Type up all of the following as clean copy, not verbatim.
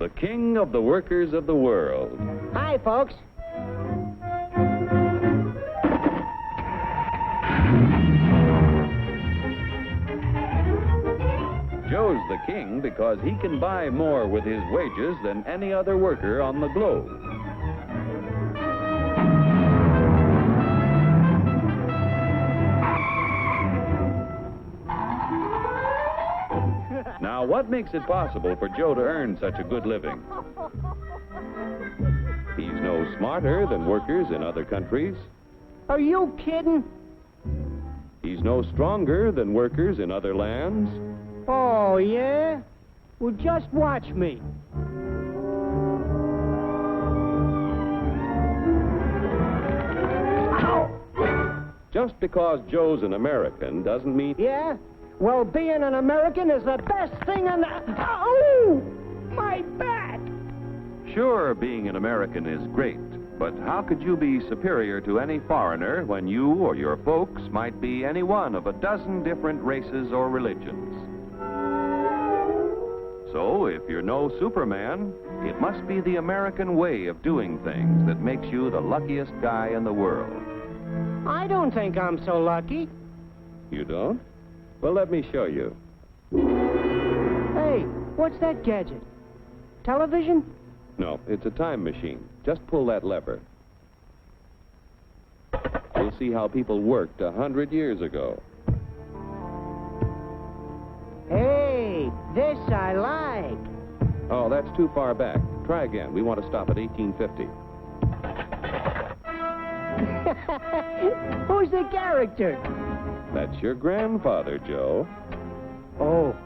the king of the workers of the world. Hi, folks. Joe's the king because he can buy more with his wages than any other worker on the globe. Now, what makes it possible for Joe to earn such a good living? He's no smarter than workers in other countries. Are you kidding? He's no stronger than workers in other lands. Oh, yeah? Well, just watch me. Just because Joe's an American doesn't mean... Yeah? Well, being an American is the best thing in the... Oh! My back! Sure, being an American is great, but how could you be superior to any foreigner when you or your folks might be any one of a dozen different races or religions? So, if you're no Superman, it must be the American way of doing things that makes you the luckiest guy in the world. I don't think I'm so lucky. You don't? Well, let me show you. Hey, what's that gadget? Television? No, it's a time machine. Just pull that lever. You'll see how people worked 100 years ago. Hey, this I like. Oh, that's too far back. Try again. We want to stop at 1850. Who's the character? That's your grandfather, Joe. Oh.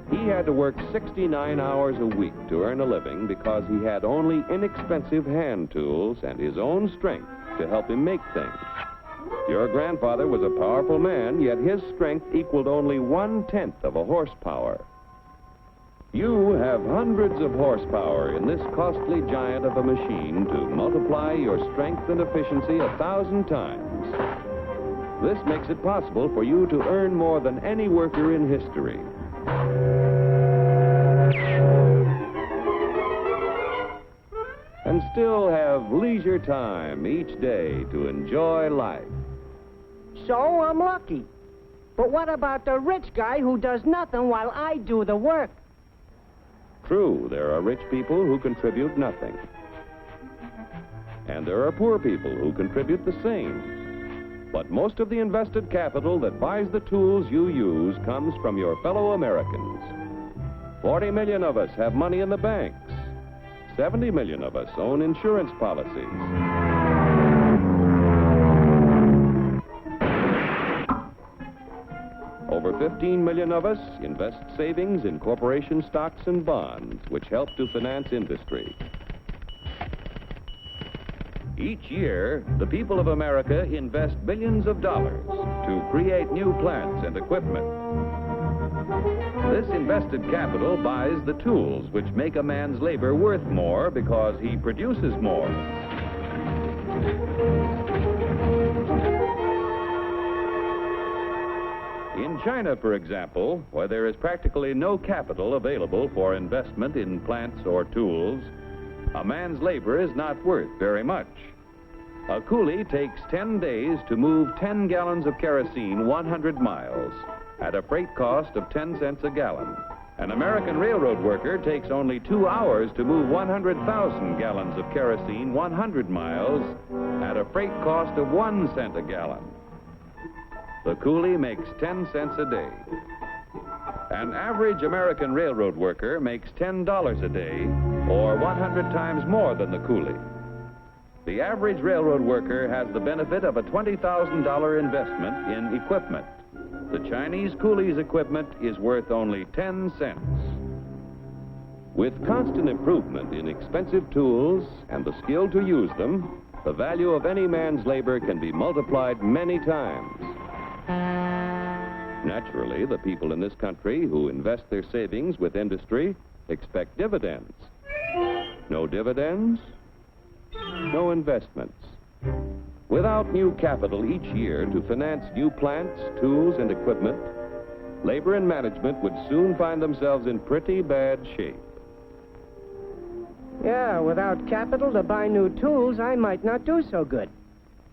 He had to work 69 hours a week to earn a living because he had only inexpensive hand tools and his own strength to help him make things. Your grandfather was a powerful man, yet his strength equaled only 1/10 of a horsepower. You have hundreds of horsepower in this costly giant of a machine to multiply your strength and efficiency 1,000 times. This makes it possible for you to earn more than any worker in history. And still have leisure time each day to enjoy life. So I'm lucky. But what about the rich guy who does nothing while I do the work? True, there are rich people who contribute nothing. And there are poor people who contribute the same. But most of the invested capital that buys the tools you use comes from your fellow Americans. 40 million of us have money in the banks. 70 million of us own insurance policies. Over 15 million of us invest savings in corporation stocks and bonds, which help to finance industry. Each year, the people of America invest billions of dollars to create new plants and equipment. This invested capital buys the tools which make a man's labor worth more because he produces more. In China, for example, where there is practically no capital available for investment in plants or tools, a man's labor is not worth very much. A coolie takes 10 days to move 10 gallons of kerosene 100 miles at a freight cost of 10 cents a gallon. An American railroad worker takes only 2 hours to move 100,000 gallons of kerosene 100 miles at a freight cost of 1 cent a gallon. The coolie makes 10 cents a day. An average American railroad worker makes $10 a day, or 100 times more than the coolie. The average railroad worker has the benefit of a $20,000 investment in equipment. The Chinese coolie's equipment is worth only 10 cents. With constant improvement in expensive tools and the skill to use them, the value of any man's labor can be multiplied many times. Naturally, the people in this country who invest their savings with industry expect dividends. No dividends, no investments. Without new capital each year to finance new plants, tools, and equipment, labor and management would soon find themselves in pretty bad shape. Yeah, without capital to buy new tools, I might not do so good.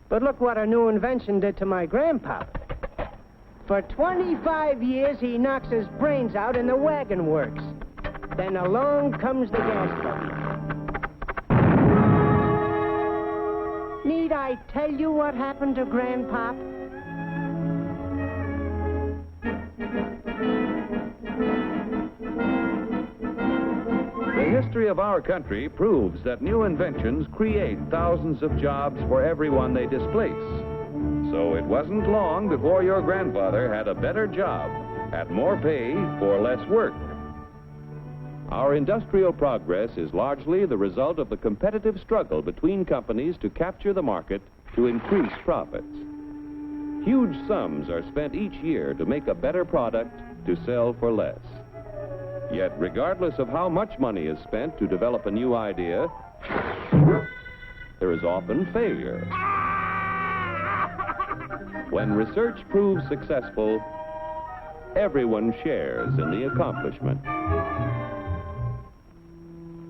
But look what a new invention did to my grandpa. For 25 years, he knocks his brains out in the wagon works. Then along comes the gas buggy. Need I tell you what happened to Grandpop? The history of our country proves that new inventions create thousands of jobs for everyone they displace. So it wasn't long before your grandfather had a better job, at more pay for less work. Our industrial progress is largely the result of the competitive struggle between companies to capture the market to increase profits. Huge sums are spent each year to make a better product to sell for less. Yet, regardless of how much money is spent to develop a new idea, there is often failure. When research proves successful, everyone shares in the accomplishment.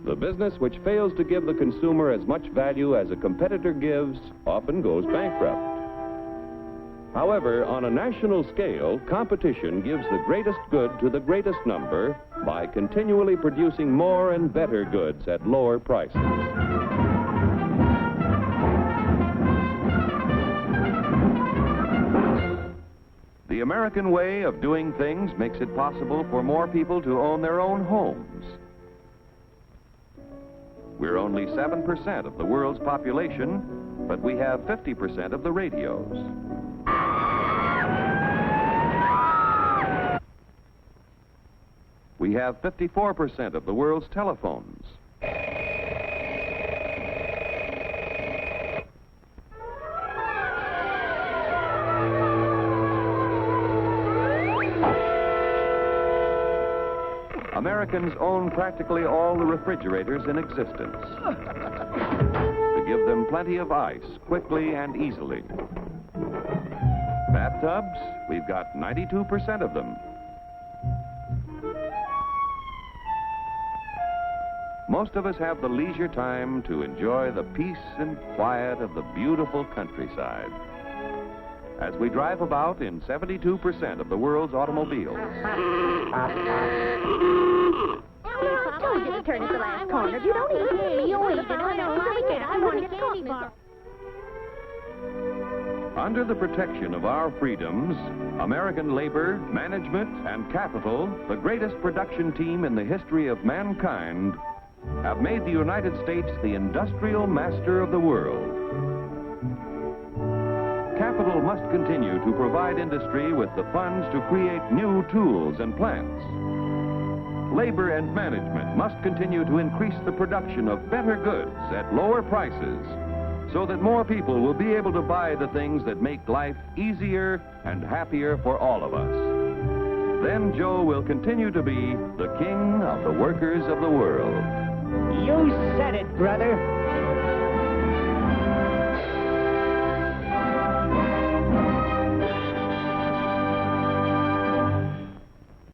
The business which fails to give the consumer as much value as a competitor gives often goes bankrupt. However, on a national scale, competition gives the greatest good to the greatest number by continually producing more and better goods at lower prices. The American way of doing things makes it possible for more people to own their own homes. We're only 7% of the world's population, but we have 50% of the radios. We have 54% of the world's telephones. Americans own practically all the refrigerators in existence to give them plenty of ice quickly and easily. Bathtubs, we've got 92% of them. Most of us have the leisure time to enjoy the peace and quiet of the beautiful countryside as we drive about in 72% of the world's automobiles. I told you to turn at the last corner. You don't eat me. You eat it. I know. I want to get candy bar. Under the protection of our freedoms, American labor, management, and capital, the greatest production team in the history of mankind, have made the United States the industrial master of the world. Capital must continue to provide industry with the funds to create new tools and plants. Labor and management must continue to increase the production of better goods at lower prices so that more people will be able to buy the things that make life easier and happier for all of us. Then Joe will continue to be the king of the workers of the world. You said it, brother.